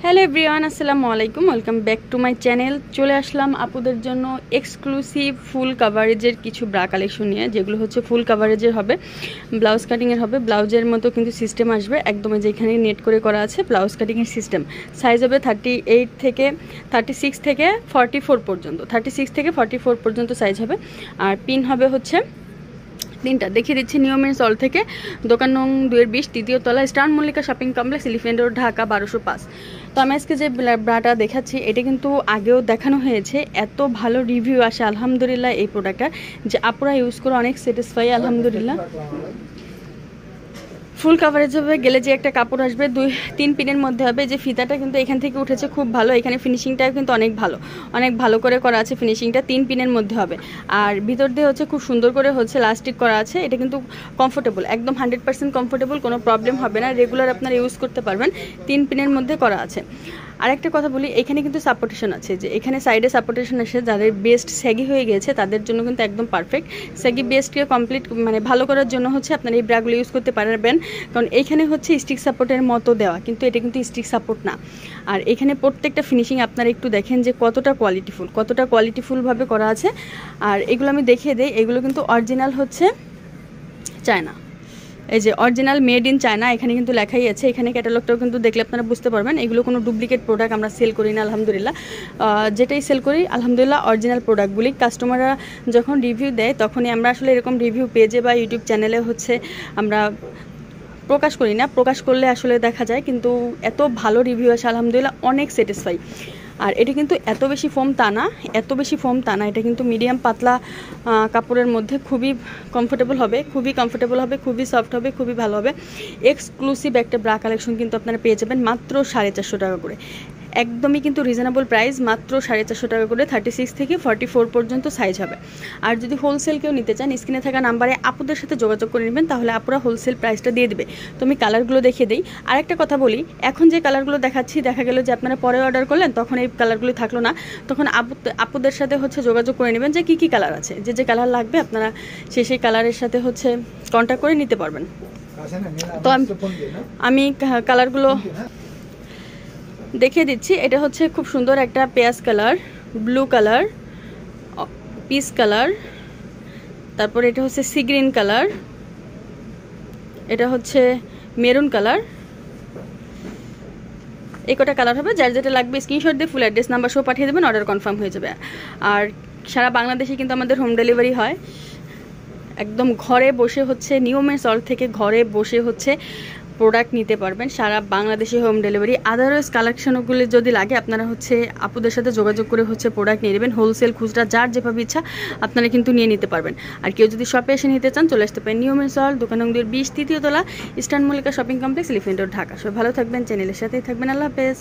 Hello everyone, আসসালামু আলাইকুম। Welcome back to my channel. চলে আসলাম আপুদের জন্য এক্সক্লুসিভ ফুল কাভারেজের কিছু ব্রা কালেকশন নিয়ে, যেগুলো হচ্ছে ফুল কাভারেজের হবে, ব্লাউজ কাটিংয়ের হবে। ব্লাউজের মতো কিন্তু সিস্টেম আসবে, একদম যেখানে নেট করে করা আছে ব্লাউজ কাটিংয়ের সিস্টেম। সাইজ হবে 38 থেকে 36 থেকে 44 পর্যন্ত, 36 থেকে 44 পর্যন্ত সাইজ হবে। আর পিন হবে হচ্ছে তিনটা, দেখিয়ে দিচ্ছি। নিউ মেন্স হল থেকে, দোকান নং 2-20, তৃতীয় তলা, star Mallika shopping complex, elephant road, Dhaka 1205। তো আমি আজকে যে ব্রাটা দেখাচ্ছি এটা কিন্তু আগেও দেখানো হয়েছে, এত ভালো রিভিউ আসে আলহামদুলিল্লাহ এই প্রোডাক্টটা, যে আপুরা ইউজ করে অনেক স্যাটিসফাই আলহামদুলিল্লাহ। ফুল কাভারেজ হবে, গেলে যে একটা কাপড় আসবে 2-3 পিনের মধ্যে হবে। যে ফিতাটা কিন্তু এখান থেকে উঠেছে খুব ভালো, এখানে ফিনিশিংটাও কিন্তু অনেক ভালো করে করা আছে। ফিনিশিংটা 3 পিনের মধ্যে হবে, আর ভিতর দিয়ে হচ্ছে খুব সুন্দর করে হচ্ছে লাস্টিক করা আছে। এটা কিন্তু কমফোর্টেবল, একদম 100% কমফোর্টেবল, কোনো প্রবলেম হবে না, রেগুলার আপনারা ইউজ করতে পারবেন। 3 পিনের মধ্যে করা আছে। আরেকটা কথা বলি, এখানে কিন্তু সাপোর্টেশন আছে, যে এখানে সাইডে সাপোর্টেশন আসে। যাদের বেস্ট স্যাগি হয়ে গেছে তাদের জন্য কিন্তু একদম পারফেক্ট। স্যাগি বেস্টকে কমপ্লিট মানে ভালো করার জন্য হচ্ছে আপনারা এই ব্রাগুলো ইউজ করতে পারবেন, কারণ এইখানে হচ্ছে স্টিক সাপোর্টের মতো দেওয়া, কিন্তু এটা কিন্তু স্টিক সাপোর্ট না। আর এখানে প্রত্যেকটা ফিনিশিং আপনারা একটু দেখেন যে কতটা কোয়ালিটিফুলভাবে করা আছে। আর এগুলো আমি দেখিয়ে দিই, এগুলো কিন্তু অরিজিনাল হচ্ছে চায়না, এই যে অরিজিনাল মেড ইন চায়না, এখানে কিন্তু লেখাই আছে। এখানে ক্যাটালগটাও কিন্তু দেখলে আপনারা বুঝতে পারবেন। এগুলো কোনো ডুপ্লিকেট প্রোডাক্ট আমরা সেল করি না আলহামদুলিল্লাহ। যেটাই সেল করি আলহামদুলিল্লাহ অরিজিনাল প্রোডাক্টগুলি কাস্টমাররা যখন রিভিউ দেয় তখনই আমরা আসলে এরকম রিভিউ পেজে বা ইউটিউব চ্যানেলে হচ্ছে আমরা প্রকাশ করি না। প্রকাশ করলে আসলে দেখা যায়, কিন্তু এত ভালো রিভিউ আসে আলহামদুলিল্লাহ, অনেক স্যাটিসফাই। আর এটা কিন্তু এত বেশি ফোম তা না, এটা কিন্তু মিডিয়াম পাতলা কাপড়ের মধ্যে খুবই কমফোর্টেবল হবে, খুবই সফট হবে, খুবই ভালো হবে। এক্সক্লুসিভ একটা ব্রা কালেকশন কিন্তু আপনারা পেয়ে যাবেন মাত্র 450 টাকা করে। একদমই কিন্তু রিজনেবল প্রাইস, মাত্র 450 টাকা করে। 36 থেকে 44 পর্যন্ত সাইজ হবে। আর যদি হোলসেল কেউ নিতে চান, স্ক্রিনে থাকা নাম্বারে আপুদের সাথে যোগাযোগ করে নেবেন, তাহলে আপুরা হোলসেল প্রাইসটা দিয়ে দেবে। তো আমি কালারগুলো দেখিয়ে দিই। আরেকটা কথা বলি, এখন যে কালারগুলো দেখাচ্ছি, দেখা গেল যে আপনারা পরে অর্ডার করলেন তখন এই কালারগুলো থাকলো না, তখন আপুদের সাথে হচ্ছে যোগাযোগ করে নেবেন যে কী কালার আছে, যে কালার লাগবে আপনারা সেই কালারের সাথে হচ্ছে কন্ট্যাক্ট করে নিতে পারবেন। তো আমি কালারগুলো দেখিয়ে দিচ্ছি। এটা হচ্ছে খুব সুন্দর একটা পেঁয়াজ colour, blue colour, peach colour, তারপর এটা হচ্ছে সি গ্রিন কালার, এটা হচ্ছে মেরুন কালার। এই কটা কালার হবে। যার যেটা লাগবে স্ক্রিনশট দিয়ে ফুল অ্যাড্রেস নাম্বার সহ পাঠিয়ে দেবেন, অর্ডার কনফার্ম হয়ে যাবে। আর সারা বাংলাদেশে কিন্তু আমাদের হোম ডেলিভারি হয়, একদম ঘরে বসে হচ্ছে নিউ মেন্স হল থেকে ঘরে বসে হচ্ছে প্রোডাক্ট নিতে পারবেন, সারা বাংলাদেশে হোম ডেলিভারি। আদারওয়াইজ কালেকশনগুলি যদি লাগে আপনারা হচ্ছে আপুদের সাথে যোগাযোগ করে হচ্ছে প্রোডাক্ট নিয়ে নেবেন, হোলসেল খুচরা যার যেভাবে ইচ্ছা আপনারা কিন্তু নিয়ে নিতে পারবেন। আর কেউ যদি শপে এসে নিতে চান চলে আসতে পারেন নিউ মেন্স হল, দোকান নং 2-20, তৃতীয় তলা, star Mallika shopping complex, elephant road, Dhaka. সবাই ভালো থাকবেন, চ্যানেলের সাথেই থাকবেন। আল্লাহ হাফেজ।